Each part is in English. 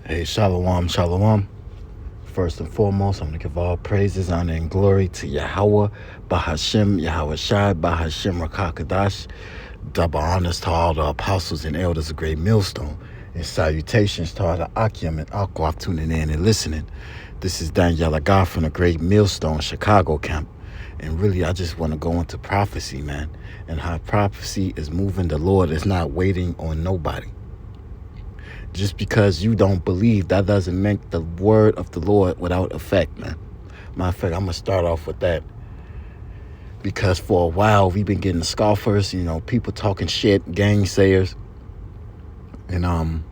Hey, shalom, shalom. First and foremost, I'm going to give all praises, honor, and glory to Yahweh, Bahashem, Yahweh Shai, Bahashem Rakakadash. Double honors to all the apostles and elders of Great Millstone. And salutations to all the Akim and Akwaf tuning in and listening. This is Daniel Agar from the Great Millstone Chicago camp. And really, I just want to go into prophecy, man. And how prophecy is moving. The Lord is not waiting on nobody. Just because you don't believe, that doesn't make the word of the Lord without effect, man. Matter of fact, I'm going to start off with that. Because for a while, we've been getting scoffers, people talking shit, gainsayers. And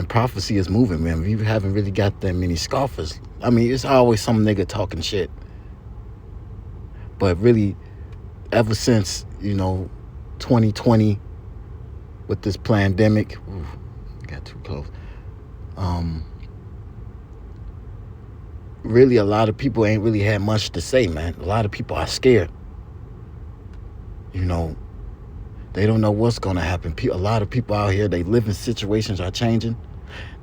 prophecy is moving, man. We haven't really got that many scoffers. I mean, it's always some nigga talking shit. But really, ever since, 2020, with this pandemic, got too close. Really, a lot of people ain't really had much to say, man. A lot of people are scared. They don't know what's going to happen. A lot of people out here, they live in situations are changing.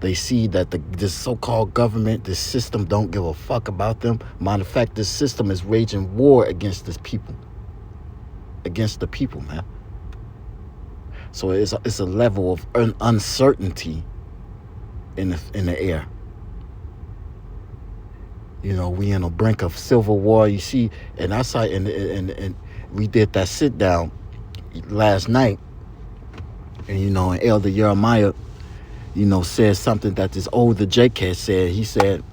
They see that this so-called government, this system don't give a fuck about them. Matter of fact, this system is waging war against this people. Against the people, man. So it's a level of uncertainty in the air. We in a brink of civil war. You see, and I saw, and we did that sit down last night, and and Elder Jeremiah, said something that this older JK said. He said,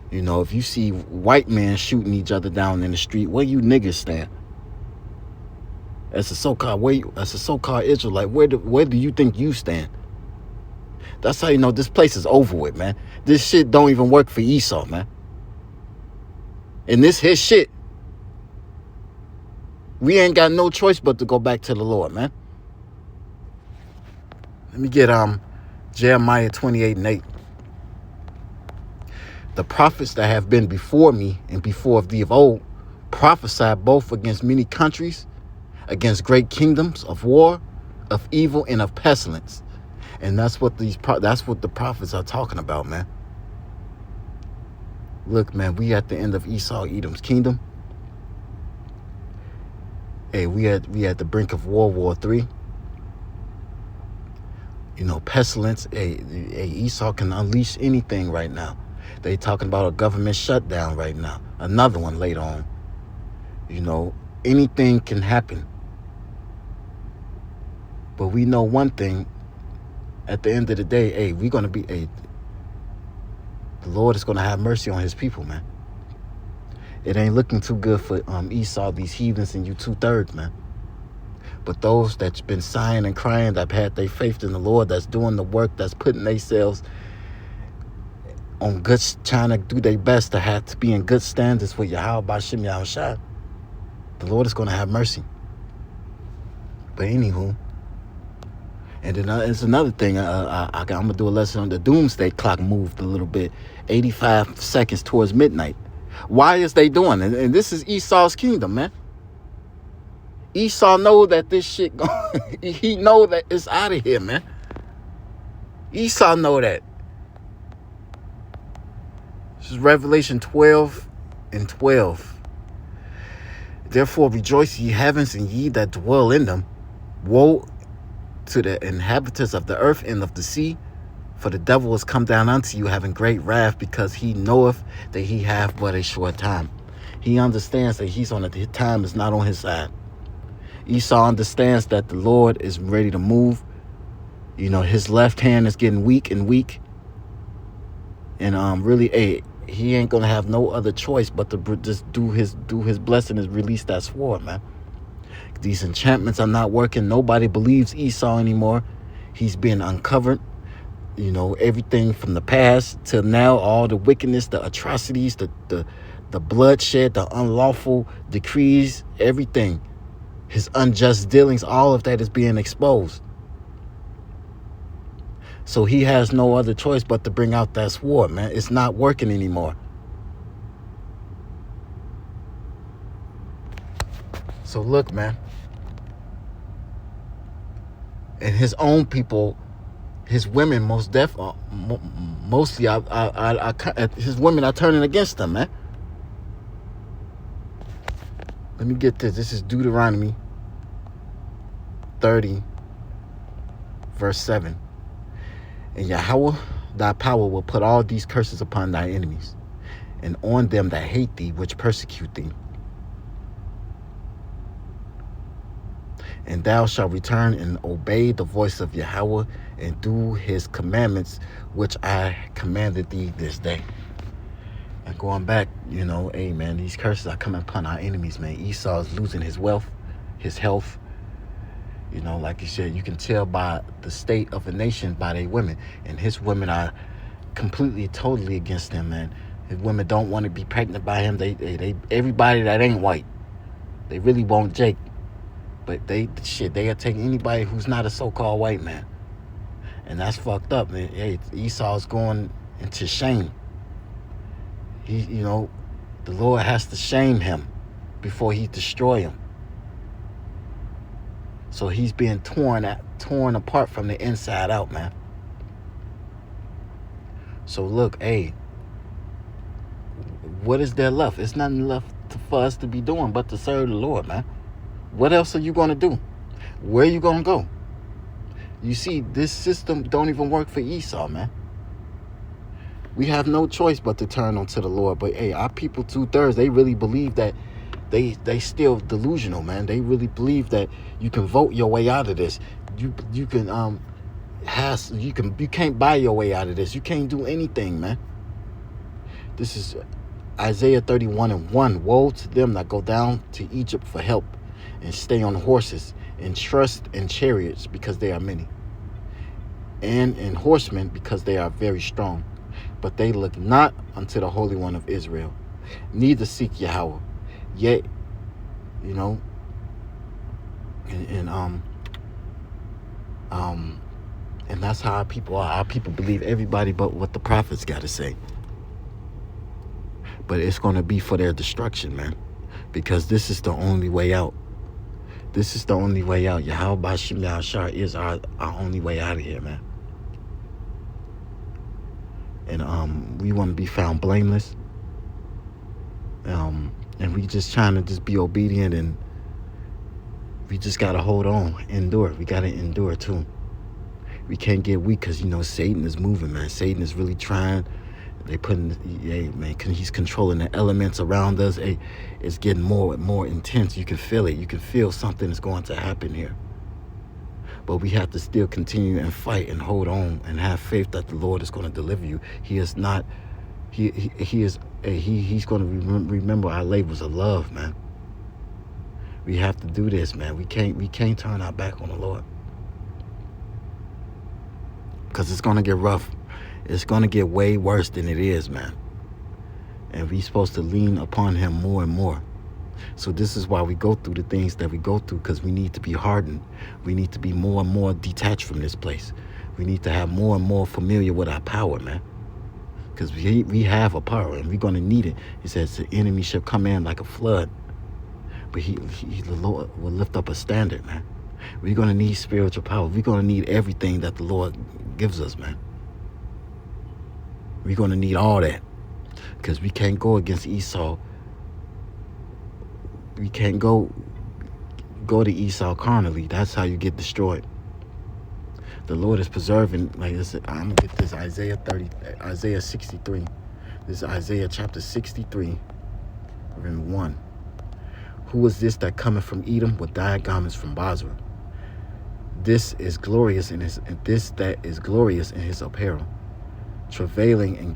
if you see white men shooting each other down in the street, where you niggas stand? As a so-called Israelite, where do you think you stand? That's how you know this place is over with, man. This shit don't even work for Esau, man. And this his shit. We ain't got no choice but to go back to the Lord, man. Let me get Jeremiah 28:8. The prophets that have been before me and before of thee of old prophesied both against many countries, against great kingdoms of war, of evil, and of pestilence. And that's what the prophets are talking about, man. Look, man, we at the end of Esau Edom's kingdom. Hey, we at the brink of World War III. Pestilence. Hey, Esau can unleash anything right now. They talking about a government shutdown right now. Another one later on. Anything can happen. But we know one thing. At the end of the day, hey, we're going to be the Lord is going to have mercy on his people, man. It ain't looking too good for Esau, these heathens, and you 2/3, man. But those that's been sighing and crying, that have had their faith in the Lord, that's doing the work, that's putting themselves on good, trying to do their best to be in good standards with Yahweh Bashem Yahweh Shai, the Lord is going to have mercy. But anywho, and then it's another thing. I'm going to do a lesson on the doomsday clock moved a little bit, 85 seconds towards midnight. Why is they doing it? And this is Esau's kingdom, man. Esau know that this shit, he know that it's out of here, man. Esau know that. This is Revelation 12:12. Therefore rejoice, ye heavens, and ye that dwell in them. Woe to the inhabitants of the earth and of the sea, for the devil is come down unto you, having great wrath, because he knoweth that he hath but a short time. He understands that his time is not on his side. Esau understands that the Lord is ready to move. His left hand is getting weak and weak. And really, he ain't gonna have no other choice but to just do his blessing and release that sword, man. These enchantments are not working. Nobody believes Esau anymore. He's being uncovered. Everything from the past till now, all the wickedness, the atrocities, the bloodshed, the unlawful decrees, everything. His unjust dealings, all of that is being exposed. So he has no other choice but to bring out that sword, man. It's not working anymore. So look, man. And his own people, His women mostly his women are turning against him, man. Let me get this. This is Deuteronomy 30, verse 7. And Yahweh, thy power, will put all these curses upon thy enemies, and on them that hate thee, which persecute thee. And thou shalt return and obey the voice of Yahweh, and do his commandments, which I commanded thee this day. And going back, hey, man, these curses are coming upon our enemies, man. Esau is losing his wealth, his health. Like you said, you can tell by the state of a nation by their women. And his women are completely, totally against him, man. His women don't want to be pregnant by him. They everybody that ain't white, they really want Jake. But they are taking anybody who's not a so-called white man. And that's fucked up, man. Hey, Esau's going into shame. The Lord has to shame him before he destroy him. So he's being torn apart from the inside out, man. So look, hey, what is there left? It's nothing left for us to be doing but to serve the Lord, man. What else are you going to do? Where are you going to go? You see, this system don't even work for Esau, man. We have no choice but to turn onto the Lord. But hey, our people 2/3, they really believe that they still delusional, man. They really believe that you can vote your way out of this. You can't buy your way out of this. You can't do anything, man. This is Isaiah 31:1. Woe to them that go down to Egypt for help, and stay on horses, and trust in chariots, because they are many, and in horsemen, because they are very strong. But they look not unto the Holy One of Israel, neither seek Yahweh. Yet, and that's how our people are. Our people believe everybody but what the prophets got to say. But it's going to be for their destruction, man, because this is the only way out. This is the only way out. Yahweh Bashim Yahshar is our only way out of here, man. And we want to be found blameless. And we just trying to just be obedient, and we just got to hold on, endure. We got to endure too. We can't get weak because, Satan is moving, man. Satan is really trying. He's controlling the elements around us. Hey, it's getting more and more intense. You can feel it. You can feel something is going to happen here. But we have to still continue and fight and hold on and have faith that the Lord is going to deliver you. He is not. He's going to remember our labors of love, man. We have to do this, man. We can't turn our back on the Lord, because it's going to get rough. It's going to get way worse than it is, man. And we're supposed to lean upon him more and more. So this is why we go through the things that we go through, because we need to be hardened. We need to be more and more detached from this place. We need to have more and more familiar with our power, man. Because we have a power, and we're going to need it. He says the enemy shall come in like a flood, but the Lord will lift up a standard, man. We're going to need spiritual power. We're going to need everything that the Lord gives us, man. We're going to need all that, because we can't go against Esau. We can't go to Esau carnally. That's how you get destroyed. The Lord is preserving, like I said, I'm going to get this Isaiah 63. This is Isaiah chapter 63, verse 1. Who is this that cometh from Edom with dyed garments from Basra? This that is glorious in his apparel, travailing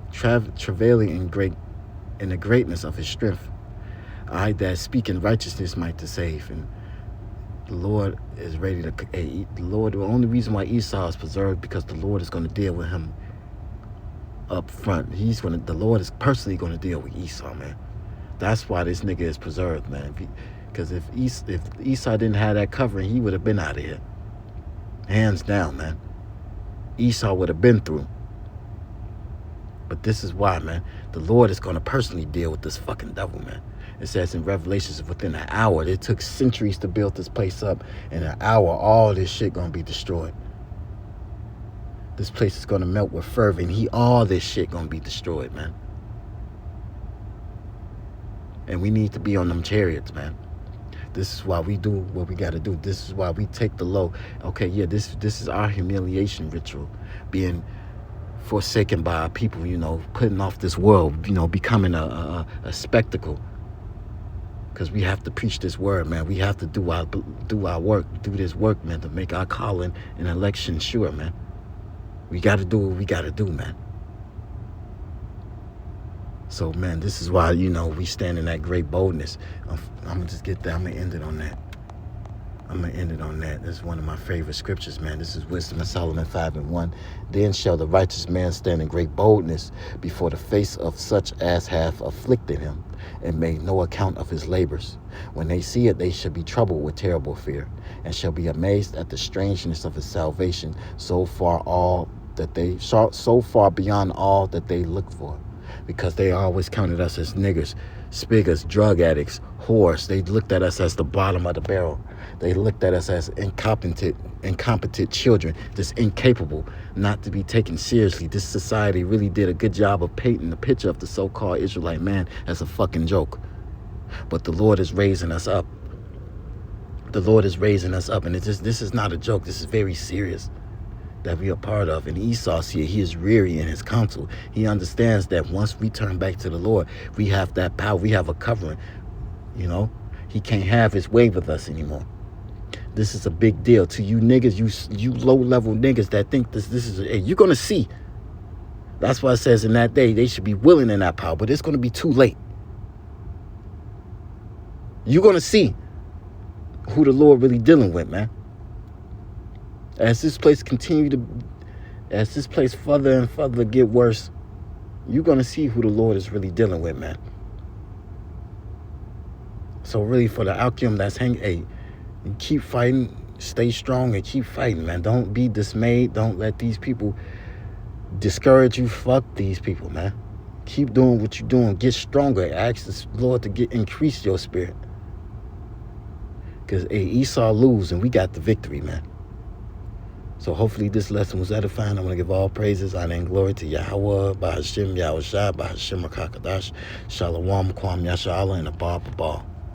in the greatness of his strength. I that speak in righteousness might to save. And the Lord is ready to. The Lord. The only reason why Esau is preserved, because the Lord is going to deal with him up front. The Lord is personally going to deal with Esau, man. That's why this nigga is preserved, man. Because if Esau didn't have that covering, he would have been out of here. Hands down, man. Esau would have been through. But this is why, man. The Lord is going to personally deal with this fucking devil, man. It says in Revelations, within an hour. It took centuries to build this place up. In an hour, all this shit going to be destroyed. This place is going to melt with fervor, and all this shit going to be destroyed, man. And we need to be on them chariots, man. This is why we do what we got to do. This is why we take the low. Okay, yeah, this is our humiliation ritual, being forsaken by our people, putting off this world, becoming a spectacle. Because we have to preach this word, man. We have to do our work, do this work, man, to make our calling and election sure, man. We got to do what we got to do, man. So, man, this is why, we stand in that great boldness. I'm going to just get that. I'm going to end it on that. This is one of my favorite scriptures, man. This is Wisdom of Solomon 5:1. Then shall the righteous man stand in great boldness before the face of such as have afflicted him and made no account of his labors. When they see it, they shall be troubled with terrible fear and shall be amazed at the strangeness of his salvation, so far beyond all that they looked for. Because they always counted us as niggers, spiggers, drug addicts, whores. They looked at us as the bottom of the barrel. They looked at us as incompetent children, just incapable, not to be taken seriously. This society really did a good job of painting the picture of the so-called Israelite man as a fucking joke. But the Lord is raising us up. The Lord is raising us up, and this is not a joke. This is very serious that we are part of. And Esau here, he is weary in his counsel. He understands that once we turn back to the Lord, we have that power. We have a covering. He can't have his way with us anymore. This is a big deal to you niggas, you low-level niggas that think this is you're gonna see. That's why it says in that day they should be willing in that power, but it's gonna be too late. You're gonna see who the Lord really dealing with, man. As this place further and further get worse, you're going to see who the Lord is really dealing with, man. So really, for the Alkim that's hanging, you keep fighting, stay strong, and keep fighting, man. Don't be dismayed. Don't let these people discourage you. Fuck these people, man. Keep doing what you're doing. Get stronger. Ask the Lord to increase your spirit. Because Esau lose, and we got the victory, man. So hopefully this lesson was edifying. I want to give all praises, honor, and glory to Yahweh, Bahashim, Yahushua, Bahashim, Rakakadash, Shalom, Kwam, Yasha Allah, and Abba, Abba.